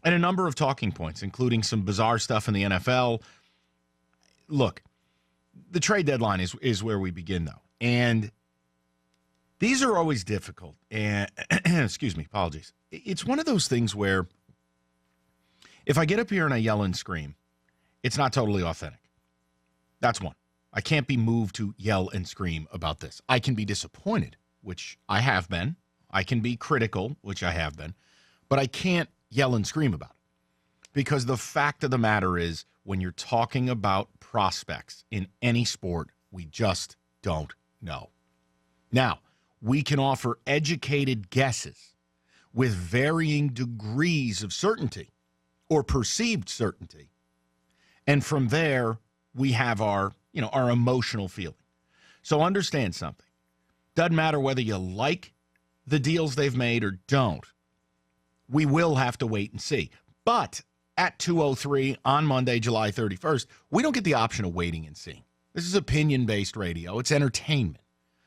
and a number of talking points, including some bizarre stuff in the NFL. Look, the trade deadline is where we begin, though. And these are always difficult. And excuse me, apologies. It's one of those things where if I get up here and I yell and scream, it's not totally authentic. That's one. I can't be moved to yell and scream about this. I can be disappointed, which I have been. I can be critical, which I have been. But I can't yell and scream about it. Because the fact of the matter is, when you're talking about prospects in any sport, we just don't know. Now, we can offer educated guesses with varying degrees of certainty or perceived certainty. And from there, we have our emotional feeling. So understand something. Doesn't matter whether you like the deals they've made or don't. We will have to wait and see. But at 2:03 on Monday, July 31st, we don't get the option of waiting and seeing. This is opinion-based radio. It's entertainment.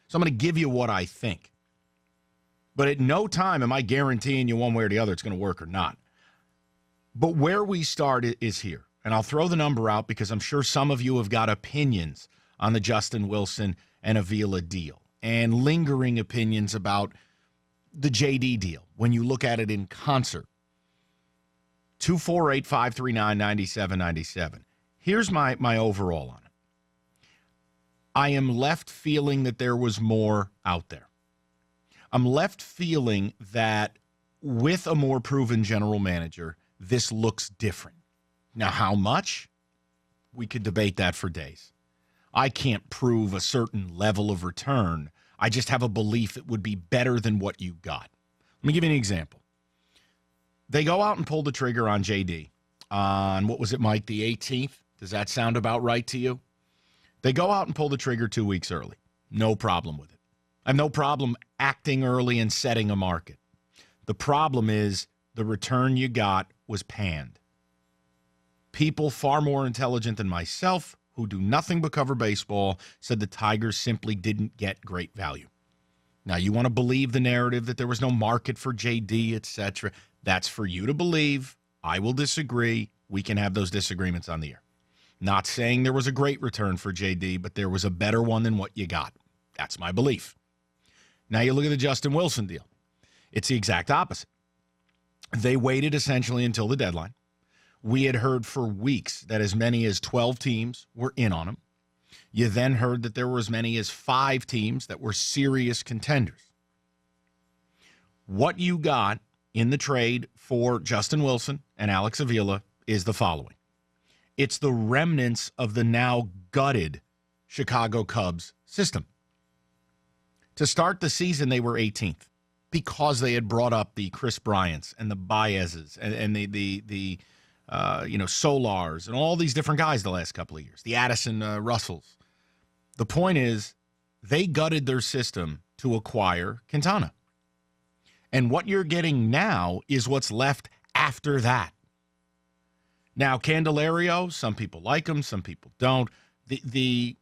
So I'm going to give you what I think. But at no time am I guaranteeing you one way or the other it's going to work or not. But where we start is here. And I'll throw the number out because I'm sure some of you have got opinions on the Justin Wilson and Avila deal and lingering opinions about the JD deal when you look at it in concert. 248-539-9797. Here's my overall on it. I am left feeling that there was more out there. I'm left feeling that with a more proven general manager, this looks different. Now, how much? We could debate that for days. I can't prove a certain level of return. I just have a belief it would be better than what you got. Let me give you an example. They go out and pull the trigger on JD on, what was it, Mike, the 18th? Does that sound about right to you? They go out and pull the trigger 2 weeks early. No problem with it. I have no problem acting early and setting a market. The problem is the return you got was panned. People far more intelligent than myself, who do nothing but cover baseball, said the Tigers simply didn't get great value. Now, you want to believe the narrative that there was no market for JD, etc. That's for you to believe. I will disagree. We can have those disagreements on the air. Not saying there was a great return for JD, but there was a better one than what you got. That's my belief. Now you look at the Justin Wilson deal. It's the exact opposite. They waited essentially until the deadline. We had heard for weeks that as many as 12 teams were in on him. You then heard that there were as many as 5 teams that were serious contenders. What you got in the trade for Justin Wilson and Alex Avila is the following. It's the remnants of the now gutted Chicago Cubs system. To start the season, they were 18th because they had brought up the Chris Bryants and the Baezes and the Solars and all these different guys the last couple of years, the Addison Russells. The point is they gutted their system to acquire Quintana. And what you're getting now is what's left after that. Now, Candelario, some people like him, some people don't. The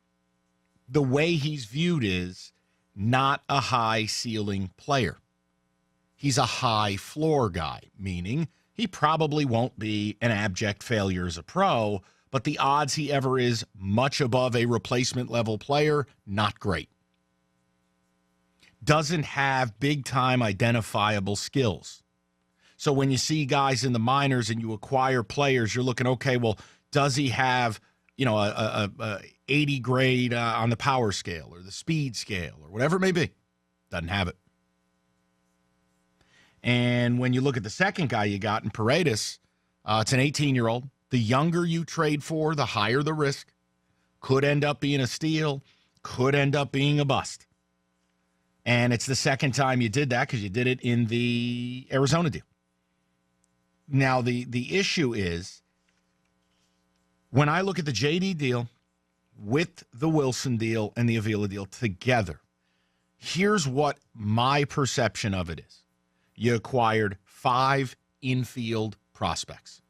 way he's viewed is not a high ceiling player. He's a high floor guy, meaning he probably won't be an abject failure as a pro, but the odds he ever is much above a replacement level player, not great. Doesn't have big time identifiable skills. So when you see guys in the minors and you acquire players, you're looking, okay, well, does he have, a 80 grade on the power scale or the speed scale or whatever it may be? Doesn't have it. And when you look at the second guy you got in Paredes, it's an 18-year-old. The younger you trade for, the higher the risk. Could end up being a steal, could end up being a bust. And it's the second time you did that because you did it in the Arizona deal. Now, the issue is, when I look at the JD deal with the Wilson deal and the Avila deal together, here's what my perception of it is. You acquired 5 infield prospects.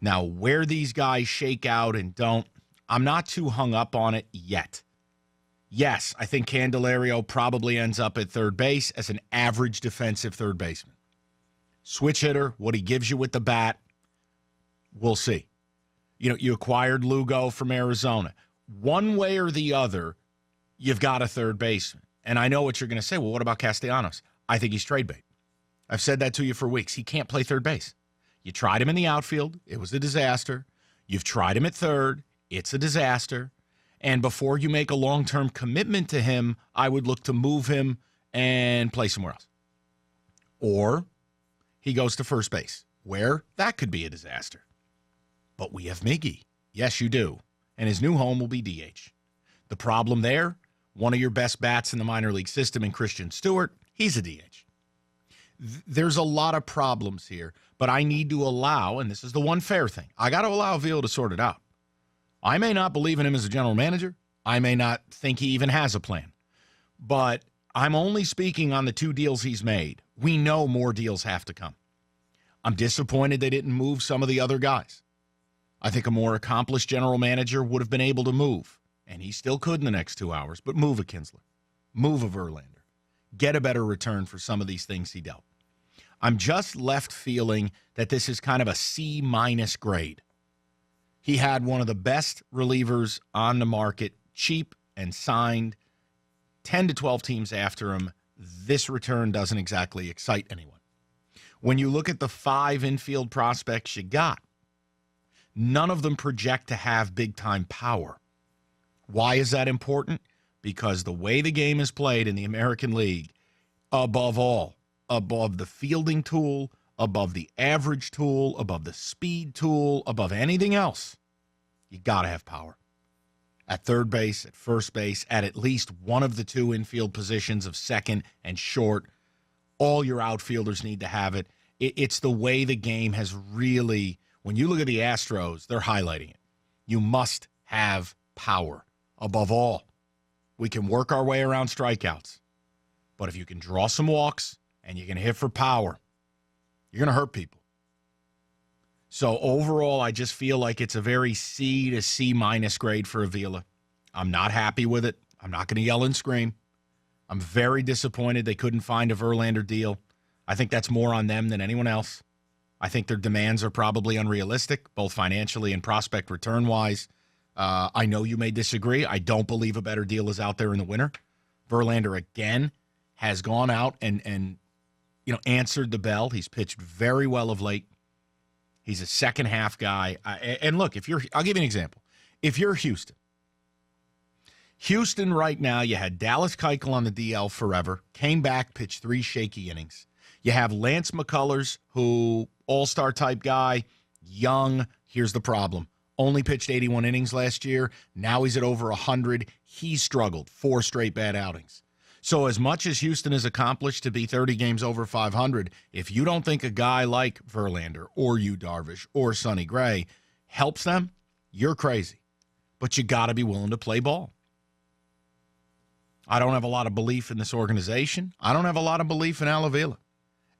Now, where these guys shake out and don't, I'm not too hung up on it yet. Yes, I think Candelario probably ends up at third base as an average defensive third baseman. Switch hitter, what he gives you with the bat, we'll see. You acquired Lugo from Arizona. One way or the other, you've got a third baseman. And I know what you're going to say. Well, what about Castellanos? I think he's trade bait. I've said that to you for weeks. He can't play third base. You tried him in the outfield. It was a disaster. You've tried him at third. It's a disaster. And before you make a long-term commitment to him, I would look to move him and play somewhere else. Or he goes to first base, where that could be a disaster. But we have Miggy. Yes, you do. And his new home will be DH. The problem there, one of your best bats in the minor league system in Christian Stewart, he's a DH. There's a lot of problems here, but I need to allow, and this is the one fair thing, I got to allow Avila to sort it out. I may not believe in him as a general manager. I may not think he even has a plan. But I'm only speaking on the 2 deals he's made. We know more deals have to come. I'm disappointed they didn't move some of the other guys. I think a more accomplished general manager would have been able to move, and he still could in the next 2 hours, but move a Kinsler, move a Verlander, get a better return for some of these things he dealt. I'm just left feeling that this is kind of a C- grade. He had one of the best relievers on the market, cheap and signed, 10 to 12 teams after him. This return doesn't exactly excite anyone. When you look at the 5 infield prospects you got, none of them project to have big-time power. Why is that important? Because the way the game is played in the American League, above all, above the fielding tool, above the average tool, above the speed tool, above anything else, you got to have power. At third base, at first base, at least one of the 2 infield positions of second and short. All your outfielders need to have it. It's the way the game has really, when you look at the Astros, they're highlighting it. You must have power. Above all, we can work our way around strikeouts. But if you can draw some walks and you can hit for power, you're going to hurt people. So overall, I just feel like it's a very C to C- grade for Avila. I'm not happy with it. I'm not going to yell and scream. I'm very disappointed they couldn't find a Verlander deal. I think that's more on them than anyone else. I think their demands are probably unrealistic, both financially and prospect return-wise. I know you may disagree. I don't believe a better deal is out there in the winter. Verlander, again, has gone out and answered the bell. He's pitched very well of late. He's a second-half guy. And look, I'll give you an example. If you're Houston right now, you had Dallas Keuchel on the DL forever, came back, pitched 3 shaky innings. You have Lance McCullers, who all-star type guy, young. Here's the problem. Only pitched 81 innings last year. Now he's at over 100. He struggled 4 straight bad outings. So as much as Houston has accomplished to be 30 games over 500, if you don't think a guy like Verlander or Yu Darvish or Sonny Gray helps them, you're crazy. But you got to be willing to play ball. I don't have a lot of belief in this organization. I don't have a lot of belief in Avila.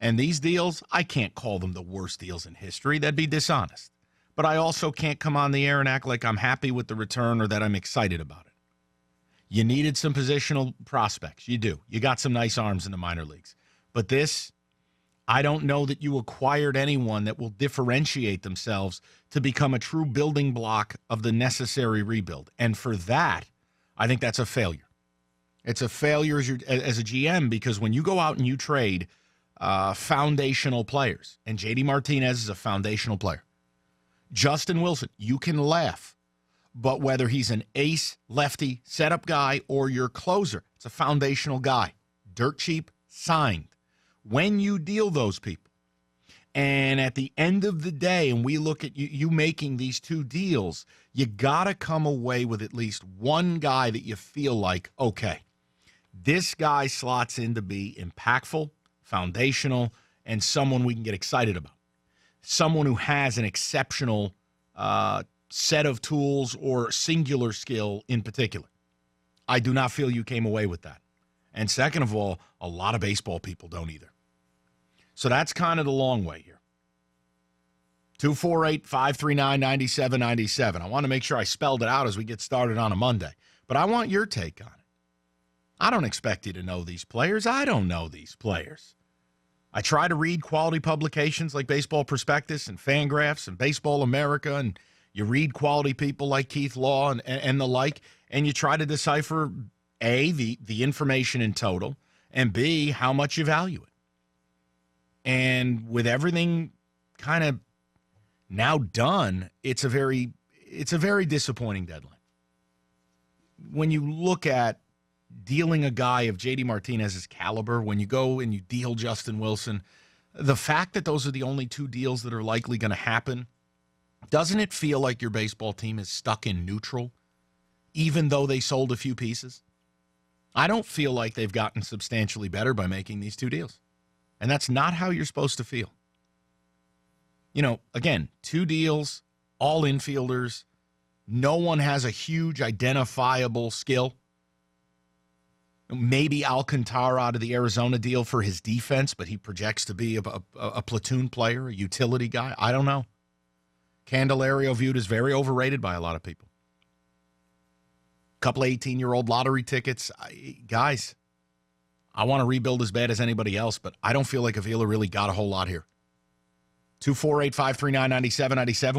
And these deals, I can't call them the worst deals in history. That'd be dishonest. But I also can't come on the air and act like I'm happy with the return or that I'm excited about it. You needed some positional prospects. You do. You got some nice arms in the minor leagues. But this, I don't know that you acquired anyone that will differentiate themselves to become a true building block of the necessary rebuild. And for that, I think that's a failure. It's a failure as a GM because when you go out and you trade foundational players, and J.D. Martinez is a foundational player. Justin Wilson, you can laugh, but whether he's an ace, lefty, setup guy, or your closer, it's a foundational guy. Dirt cheap, signed. When you deal those people, and at the end of the day, and we look at you making these 2 deals, you got to come away with at least one guy that you feel like, okay, this guy slots in to be impactful, foundational, and someone we can get excited about. Someone who has an exceptional set of tools or singular skill in particular. I do not feel you came away with that. And second of all, a lot of baseball people don't either. So that's kind of the long way here. 248-539-9797. I want to make sure I spelled it out as we get started on a Monday. But I want your take on it. I don't expect you to know these players. I don't know these players. I try to read quality publications like Baseball Prospectus and Fangraphs and Baseball America, and you read quality people like Keith Law and the like, and you try to decipher, A, the information in total, and B, how much you value it. And with everything kind of now done, it's a very disappointing deadline. When you look at dealing a guy of J.D. Martinez's caliber, when you go and you deal Justin Wilson, the fact that those are the only two deals that are likely going to happen, doesn't it feel like your baseball team is stuck in neutral, even though they sold a few pieces? I don't feel like they've gotten substantially better by making these two deals. And that's not how you're supposed to feel. You know, again, two deals, all infielders. No one has a huge identifiable skill. Maybe Alcantara out of the Arizona deal for his defense, but he projects to be a platoon player, a utility guy. I don't know. Candelario viewed as very overrated by a lot of people. Couple of 18-year-old lottery tickets. Guys, I want to rebuild as bad as anybody else, but I don't feel like Avila really got a whole lot here. 248-539-9797.